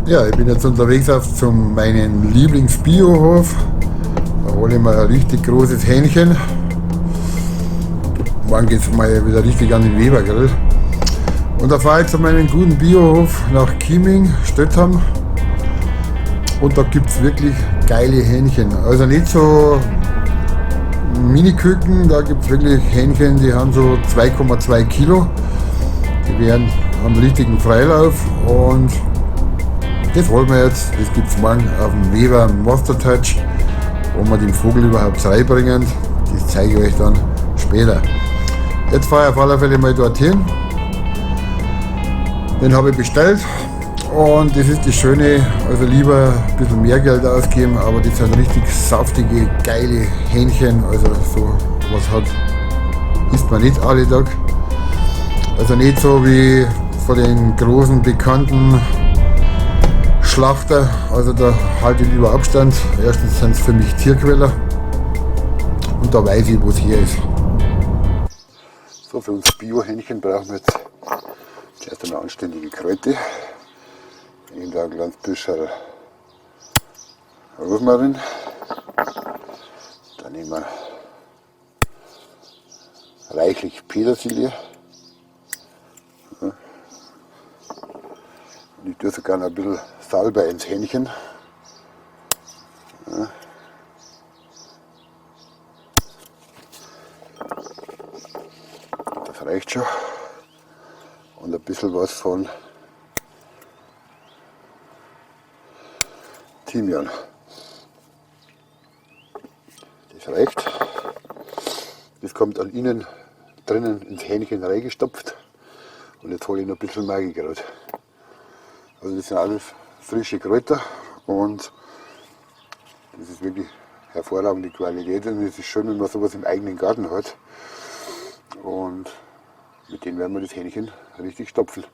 Ja, ich bin jetzt unterwegs zu meinem Lieblings-Biohof. Da hole ich mal ein richtig großes Hähnchen. Morgen geht es mal wieder richtig an den Webergrill. Und da fahre ich zu meinem guten Biohof nach Chieming, Stötham. Und da gibt es wirklich geile Hähnchen. Also nicht so Mini-Küken, da gibt es wirklich Hähnchen, die haben so 2,2 Kilo. Die haben einen richtigen Freilauf und das wollen wir jetzt. Das gibt es morgen auf dem Weber Master Touch, wo wir den Vogel überhaupt reinbringen. Das zeige ich euch dann später. Jetzt fahre ich auf alle Fälle mal dorthin. Den habe ich bestellt und das ist das Schöne, also lieber ein bisschen mehr Geld ausgeben, aber das sind richtig saftige, geile Hähnchen, also so was hat, isst man nicht alle Tag. Also nicht so wie von den großen bekannten Schlachter, also da halte ich lieber Abstand. Erstens sind es für mich Tierquäler und da weiß ich, wo es hier ist. So, für uns Bio-Hähnchen brauchen wir jetzt zuerst eine anständige Kräuter. Ich nehme da ein kleines bisschen Rosmarin. Dann nehmen wir reichlich Petersilie. Und ich tue sogar noch ein bisschen Salbei ins Hähnchen. Das reicht schon. Und ein bisschen was von Thymian. Das reicht. Das kommt an innen drinnen ins Hähnchen reingestopft. Und jetzt hole ich noch ein bisschen Magikraut. Also das sind alles frische Kräuter und das ist wirklich hervorragende Qualität und es ist schön, wenn man sowas im eigenen Garten hat. Und mit denen werden wir das Hähnchen richtig stopfen.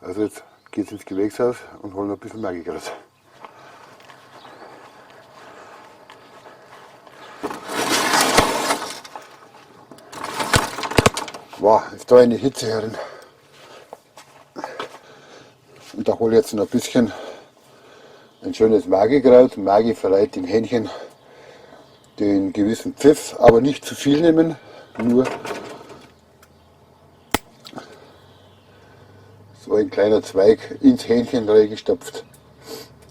Also jetzt geht es ins Gewächshaus und holen noch ein bisschen Magikraut. Wow, ist da eine Hitze herin. Und da hole ich jetzt noch ein bisschen ein schönes Magikraut. Magi verleiht dem Hähnchen den gewissen Pfiff, aber nicht zu viel nehmen, nur so ein kleiner Zweig ins Hähnchen reingestopft.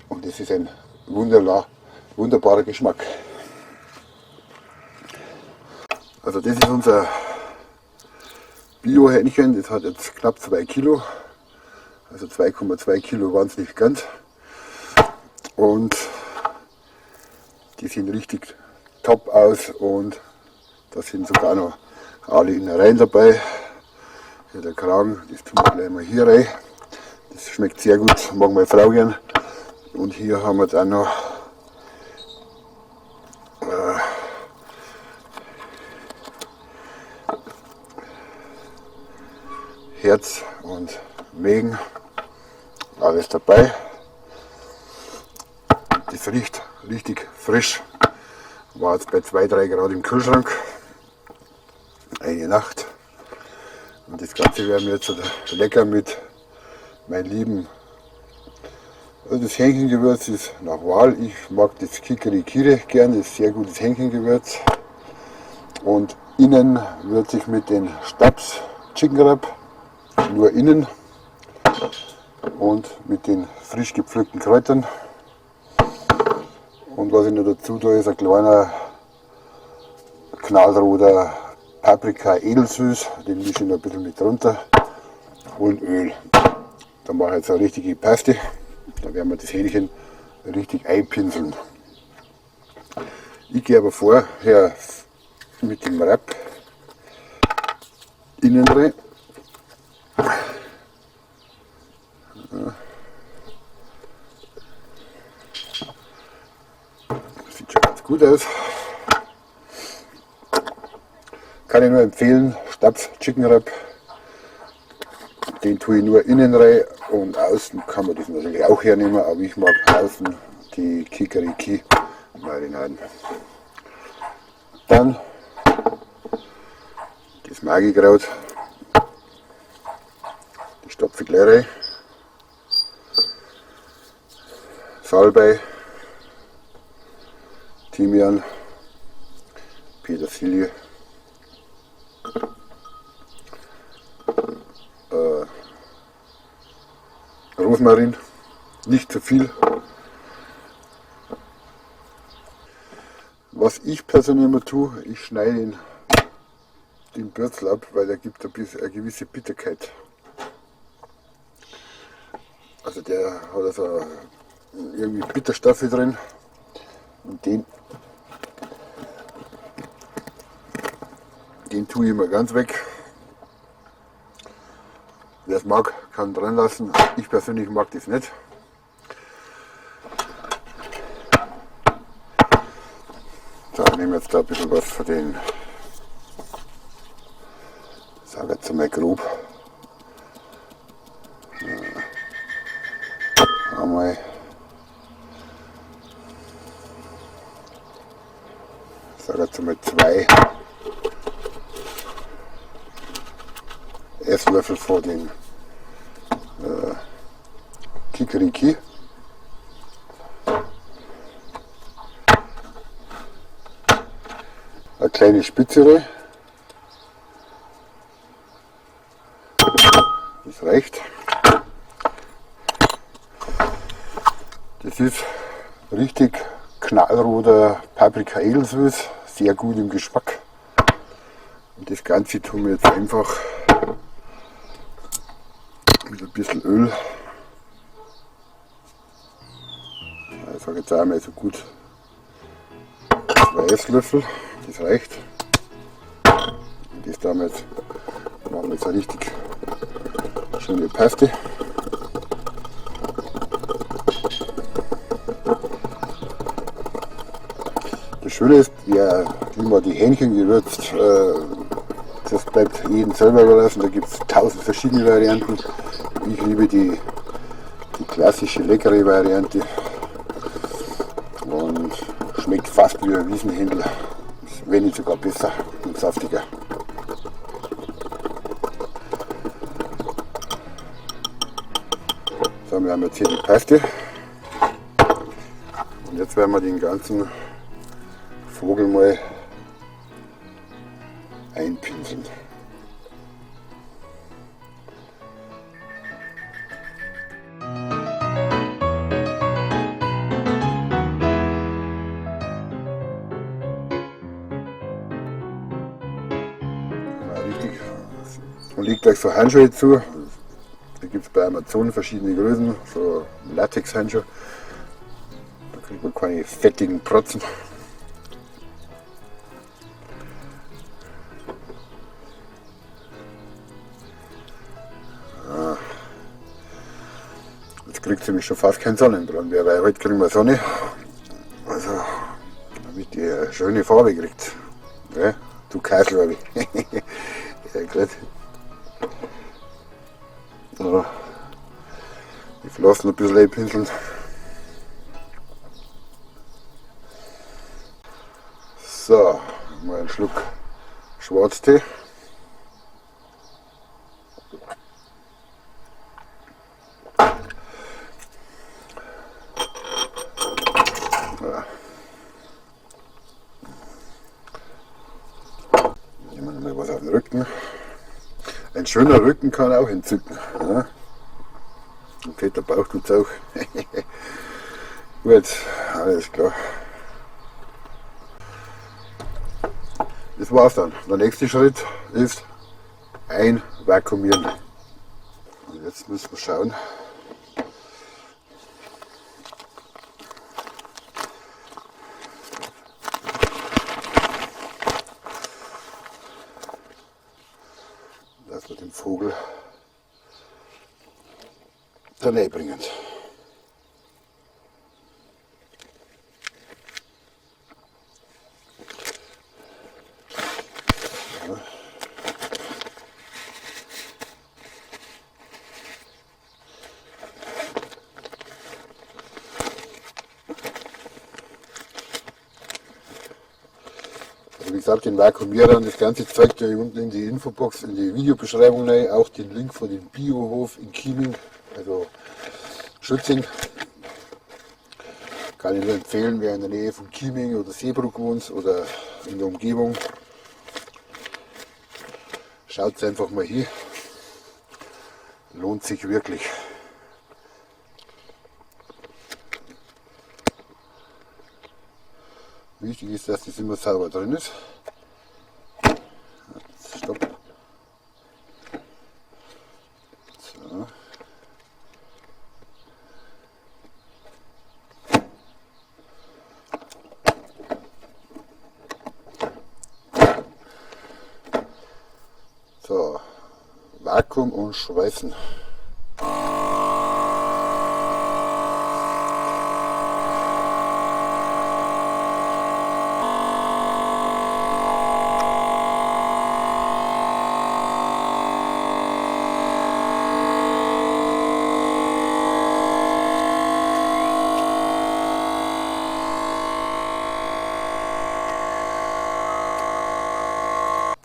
Und das ist ein wunderbarer Geschmack. Also das ist unser Bio-Hähnchen, das hat jetzt knapp 2 Kilo. Also 2,2 Kilo waren es nicht ganz. Und die sehen richtig top aus und da sind sogar noch alle Innereien dabei. Hier der Kragen, das tun wir gleich mal hier rein. Das schmeckt sehr gut, mag meine Frau gern. Und hier haben wir jetzt auch noch Herz und Mägen. Alles dabei. Das riecht richtig frisch. War jetzt bei 2-3 Grad im Kühlschrank. Eine Nacht. Und das Ganze werden wir jetzt lecker mit meinem lieben. Also das Hähnchengewürz ist nach Wahl. Ich mag das Kikerikire gern, das ist sehr gutes Hähnchengewürz. Und innen würze ich mit den Stabs Chicken Wrap, nur innen. Und mit den frisch gepflückten Kräutern. Und was ich noch dazu tue, ist ein kleiner knallroter Paprika edelsüß, den mische ich noch ein bisschen mit drunter. Und Öl. Dann mache ich jetzt eine richtige Paste. Dann werden wir das Hähnchen richtig einpinseln. Ich gehe aber vorher mit dem Wrap innen rein. Sieht schon ganz gut aus. Kann ich nur empfehlen, Stabs Chicken Wrap. Den tue ich nur innen rein und außen kann man das natürlich auch hernehmen, aber ich mag außen die Kikeriki Marinaden. Dann Magikraut, die Stopfeklere, Salbei, Thymian, Petersilie, Rosmarin, nicht zu viel. Was ich persönlich immer tue, ich schneide den Bürzel ab, weil er gibt eine gewisse Bitterkeit. Also der hat also irgendwie Bitterstoffe drin und den tue ich immer ganz weg. Wer es mag, kann dran lassen. Ich persönlich mag das nicht. So, ich nehme jetzt da ein bisschen was von den, sage jetzt mal grob, einmal sage jetzt mal 2 Esslöffel von den Kikeriki. Eine kleine Spitzere. Das reicht. Das ist richtig knallroter Paprika-Edelsüß, sehr gut im Geschmack. Und das Ganze tun wir jetzt einfach mit ein bisschen Öl. Ich sage jetzt einmal so gut 2 Esslöffel, das reicht. Und das machen wir jetzt eine richtig schöne Paste. Das Schöne ist, wie man die Hähnchen gewürzt, das bleibt jedem selber überlassen. Da gibt es 1000 verschiedene Varianten. Ich liebe die klassische leckere Variante und schmeckt fast wie ein Wiesenhändel, wenn nicht sogar besser und saftiger. So, wir haben jetzt hier die Paste und jetzt werden wir den ganzen Vogel mal einpinseln. Richtig. Und legt euch so Handschuhe zu. Da gibt es bei Amazon verschiedene Größen, so Latex-Handschuhe. Da kriegt man keine fettigen Protzen. Jetzt kriegt nämlich schon fast keinen Sonnenbrand mehr, weil heute kriegen wir Sonne. Also, damit ihr eine schöne Farbe kriegt. Ja, du Kaisel, ja, gut. So, die Flossen ein bisschen einpinseln. So, mal einen Schluck Schwarztee. Ja. Nehmen wir mal was auf den Rücken. Ein schöner Rücken kann auch entzücken. Ja. Ein fetter Bauch tut es auch. Gut, alles klar. Das war's dann. Der nächste Schritt ist einvakuumieren. Und jetzt müssen wir schauen, dass wir den Vogel daneben bringen. gesagt, den Vakuumierern. Das ganze zeigt euch unten in die Infobox, in die Videobeschreibung rein. Auch den Link von dem Biohof in Chieming, also Schützing. Kann ich nur empfehlen, wer in der Nähe von Chieming oder Seebrugg wohnt oder in der Umgebung. Schaut einfach mal hier. Lohnt sich wirklich. Wichtig ist, dass das immer sauber drin ist. Stopp. So. So, Vakuum und Schweißen.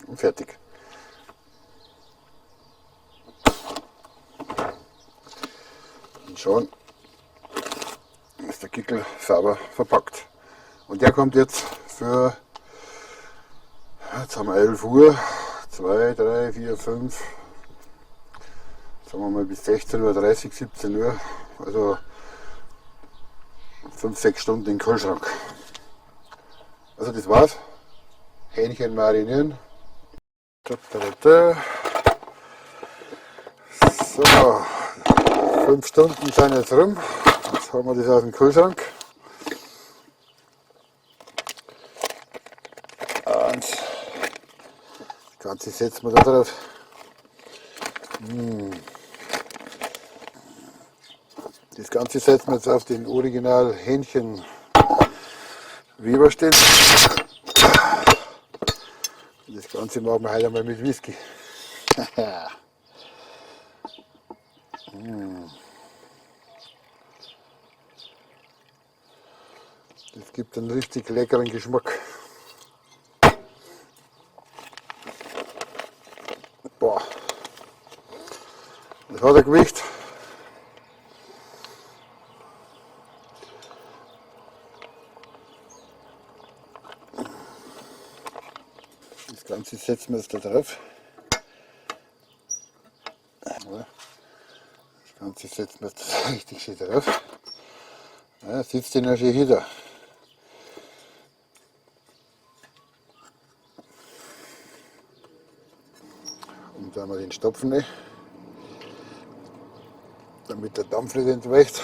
Und fertig. Und schon ist der Kickel sauber verpackt. Und der kommt jetzt für, jetzt haben wir 11 Uhr, 2, 3, 4, 5, sagen wir mal bis 16:30 Uhr, 17 Uhr, also 5, 6 Stunden in den Kühlschrank. Also das war's. Hähnchen marinieren. So, 5 Stunden sind jetzt rum. Jetzt haben wir das aus dem Kühlschrank. Und das Ganze setzen wir da drauf. Das Ganze setzen wir jetzt auf den Original Hähnchen Weberstein. Das Ganze machen wir heute einmal mit Whisky. Das gibt einen richtig leckeren Geschmack. Boah, das hat ein Gewicht. Das Ganze setzen wir jetzt da drauf. Das Ganze setzen wir jetzt richtig schön drauf. Ja, sitzt den ja schon hier. Und dann haben wir den Stopfen nicht, damit der Dampf nicht entweicht.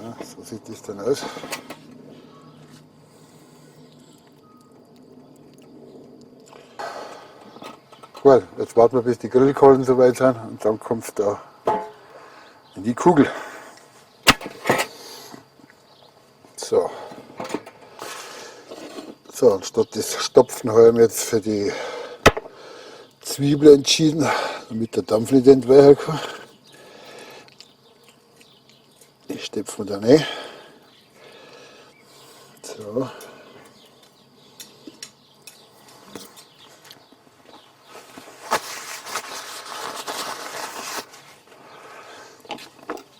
Ja, so sieht das dann aus. Gut, jetzt warten wir, bis die Grillkohlen soweit sind und dann kommt es da in die Kugel. So. So, anstatt des Stopfen haben wir jetzt für die Zwiebel entschieden, damit der Dampf nicht entweichen kann. Die stopfen wir dann ein. So.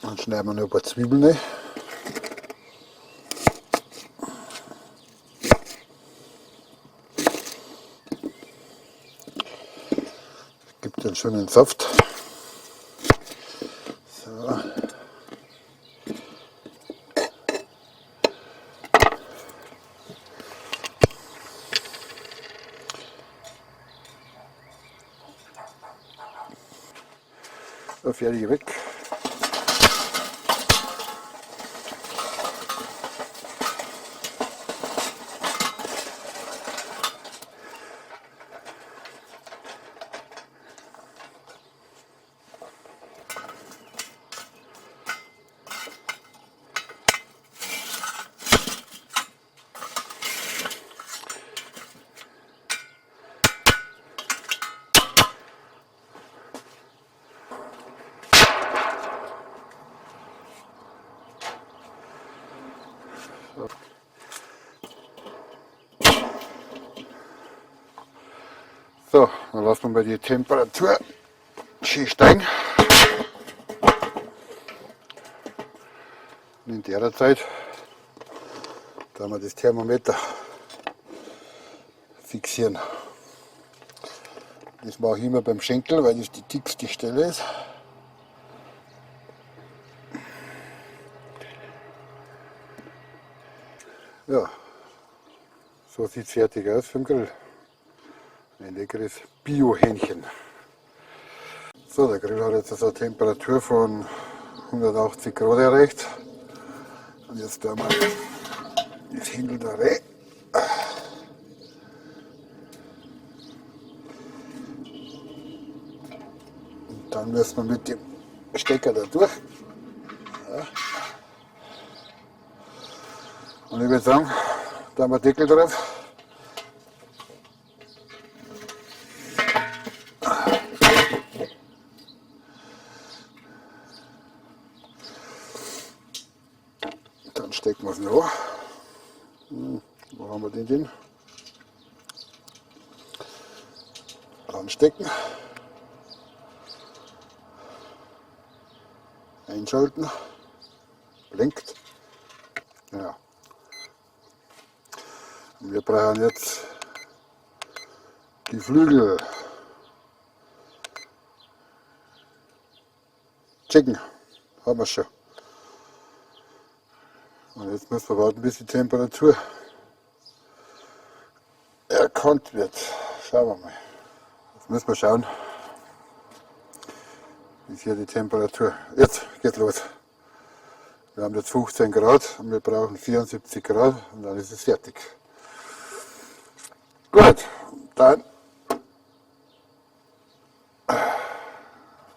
Dann schneiden wir noch ein paar Zwiebeln rein. Gibt einen schönen Saft. So. So, fertig weg. So, dann lassen wir mal die Temperatur schön steigen. Und in der Zeit da wir das Thermometer fixieren. Das mache ich immer beim Schenkel, weil das die dickste Stelle ist. Ja, so sieht es fertig aus für den Grill. Ein leckeres Bio-Hähnchen. So, der Grill hat jetzt also eine Temperatur von 180 Grad erreicht. Und jetzt tun wir das Händel da rein. Und dann müssen wir mit dem Stecker da durch. Ja. Und ich würde sagen, da haben wir Deckel drauf. Dann stecken wir es noch. Wo haben wir den denn? Anstecken. Einschalten. Blinkt. Ja. Und wir brauchen jetzt die Flügel. Checken. Haben wir schon. Und jetzt müssen wir warten, bis die Temperatur erkannt wird. Schauen wir mal. Jetzt müssen wir schauen, wie ist hier die Temperatur. Jetzt geht's los. Wir haben jetzt 15 Grad und wir brauchen 74 Grad und dann ist es fertig. Gut, dann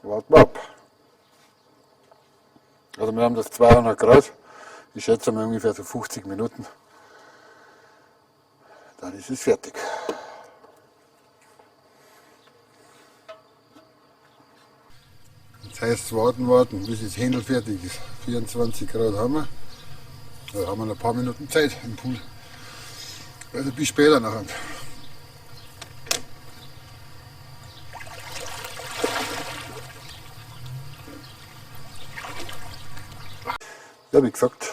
warten wir ab. Also wir haben das 200 Grad. Ich schätze mal ungefähr so 50 Minuten. Dann ist es fertig. Das heißt warten, bis das Händel fertig ist. 24 Grad haben wir. Da haben wir noch ein paar Minuten Zeit im Pool. Also bis später nachher. Ja, wie gesagt,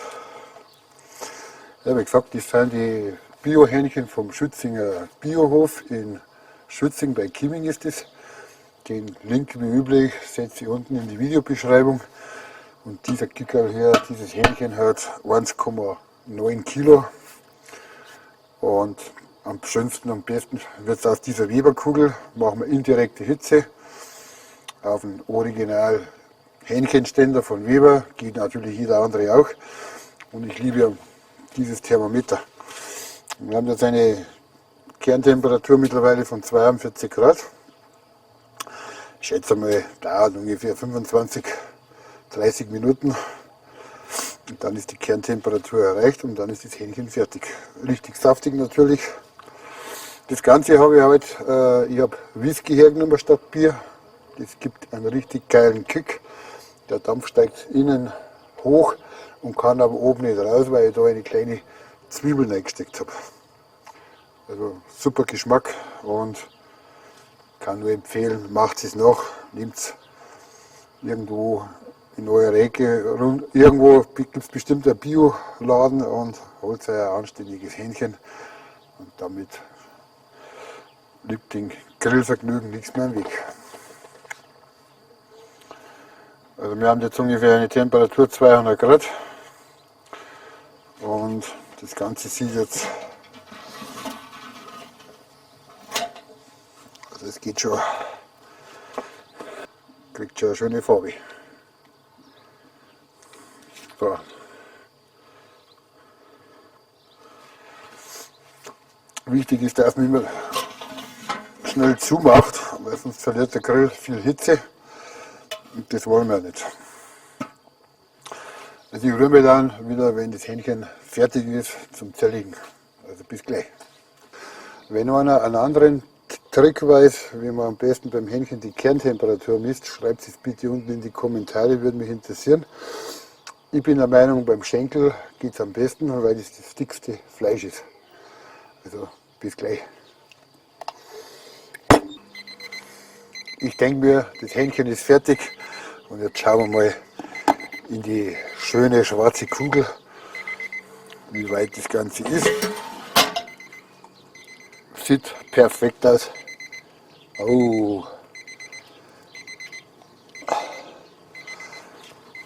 das sind die Bio-Hähnchen vom Schützinger Biohof in Schützing bei Chieming ist es. Den Link wie üblich setze ich unten in die Videobeschreibung. Und dieser Kickerl hier, dieses Hähnchen hat 1,9 Kilo. Und am schönsten, am besten wird es aus dieser Weberkugel, machen wir indirekte Hitze auf den Original Hähnchenständer von Weber, geht natürlich jeder andere auch. Und ich liebe dieses Thermometer. Wir haben jetzt eine Kerntemperatur mittlerweile von 42 Grad. Ich schätze mal, dauert ungefähr 25, 30 Minuten. Und dann ist die Kerntemperatur erreicht und dann ist das Hähnchen fertig. Richtig saftig natürlich. Das Ganze habe ich heute, ich habe Whisky hergenommen statt Bier. Das gibt einen richtig geilen Kick. Der Dampf steigt innen hoch und kann aber oben nicht raus, weil ich da eine kleine Zwiebel reingesteckt habe. Also super Geschmack und kann nur empfehlen, macht es noch, nehmt es irgendwo in eurer Ecke, irgendwo gibt es bestimmt einen Bioladen und holt euch ein anständiges Hähnchen und damit liegt dem Grillvergnügen nichts mehr im Weg. Also wir haben jetzt ungefähr eine Temperatur 200 Grad und das Ganze sieht jetzt, also es geht schon, kriegt schon eine schöne Farbe. So. Wichtig ist, dass man immer schnell zumacht, weil sonst verliert der Grill viel Hitze. Und das wollen wir nicht. Also ich rühre mich dann wieder, wenn das Hähnchen fertig ist, zum Zerlegen. Also bis gleich. Wenn einer einen anderen Trick weiß, wie man am besten beim Hähnchen die Kerntemperatur misst, schreibt es bitte unten in die Kommentare, würde mich interessieren. Ich bin der Meinung, beim Schenkel geht es am besten, weil das dickste Fleisch ist. Also bis gleich. Ich denke mir, das Hähnchen ist fertig und jetzt schauen wir mal in die schöne schwarze Kugel, wie weit das Ganze ist. Sieht perfekt aus. Oh.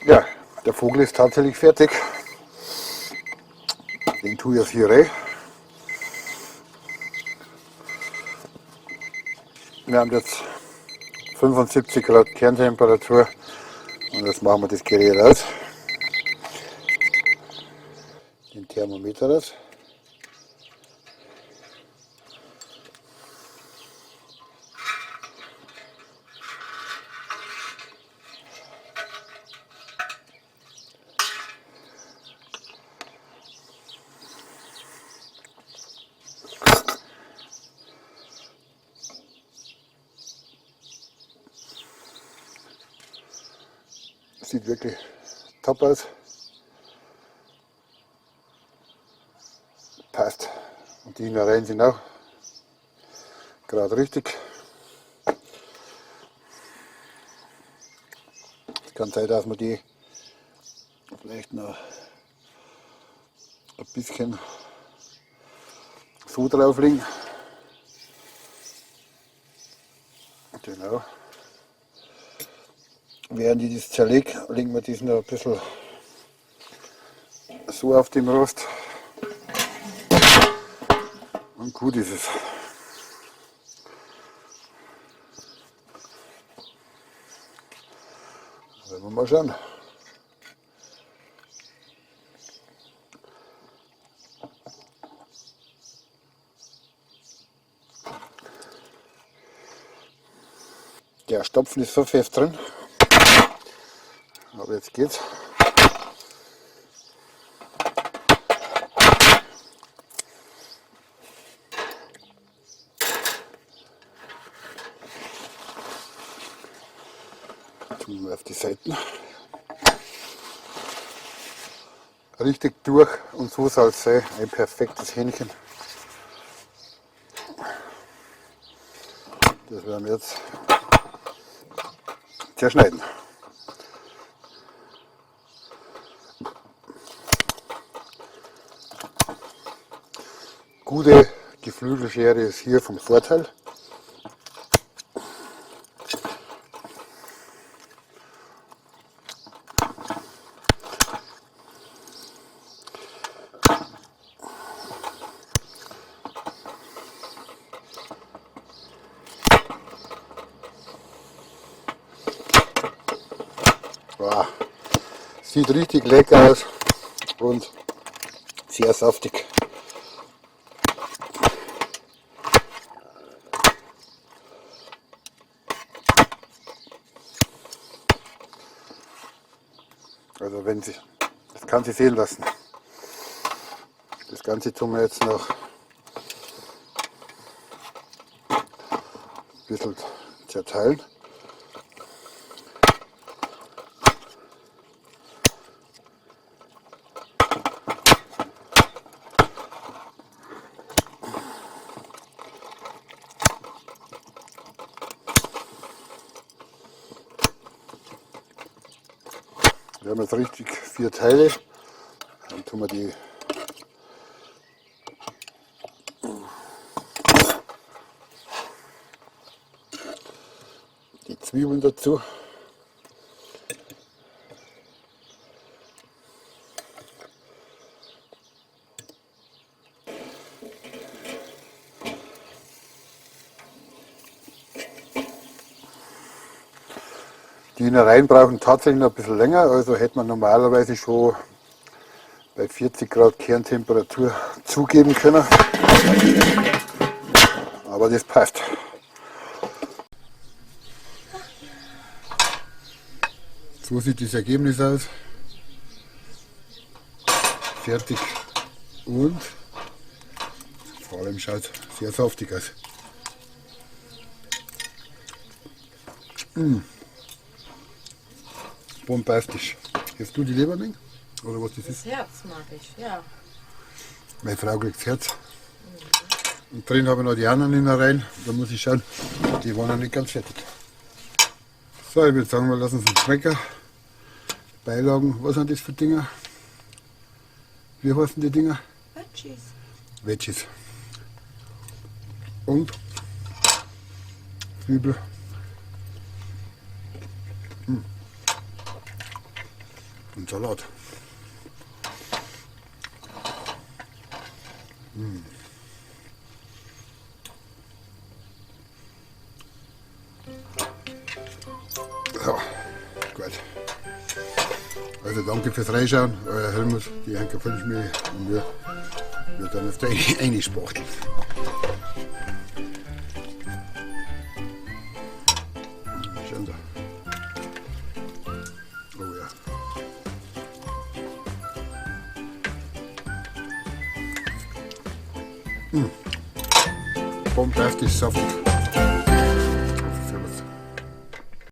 Ja, der Vogel ist tatsächlich fertig. Den tue ich jetzt hier rein. Wir haben jetzt 75 Grad Kerntemperatur und jetzt machen wir das Gerät aus. Den Thermometer raus. Sieht wirklich top aus. Passt. Und die Innereien sind auch gerade richtig. Es kann sein, dass wir die vielleicht noch ein bisschen so drauflegen. Genau. Während ich das zerlege, legen wir das noch ein bisschen so auf dem Rost. Und gut ist es. Wollen wir mal schauen. Der Stopfen ist so fest drin. Aber jetzt geht's. Tun wir auf die Seiten. Richtig durch und so soll es sein. Ein perfektes Hähnchen. Das werden wir jetzt zerschneiden. Gute Geflügelschere ist hier vom Vorteil. Wow. Sieht richtig lecker aus und sehr saftig. Also wenn Sie, das kann Sie sehen lassen. Das Ganze tun wir jetzt noch ein bisschen zerteilen. Wir haben jetzt richtig 4 Teile. Dann tun wir die Zwiebeln dazu. Die Innereien brauchen tatsächlich noch ein bisschen länger, also hätte man normalerweise schon bei 40 Grad Kerntemperatur zugeben können. Aber das passt. So sieht das Ergebnis aus. Fertig und vor allem schaut es sehr saftig aus. Bombastisch. Hast du die Lebermenge? Oder was das ist? Das Herz mag ich, ja. Meine Frau kriegt das Herz. Und drin habe ich noch die anderen Innereien. Da muss ich schauen, die waren noch nicht ganz fertig. So, ich würde sagen, wir lassen es uns schmecken. Beilagen, was sind das für Dinger? Wie heißen die Dinger? Veggies. Veggies. Und Zwiebel. Und Salat. So, gut. Also danke fürs Reinschauen, euer Helmut, die Henker Filmschmiede und wir dann auf der einspachteln. Schön da. Oh ja. Bombastic saftig.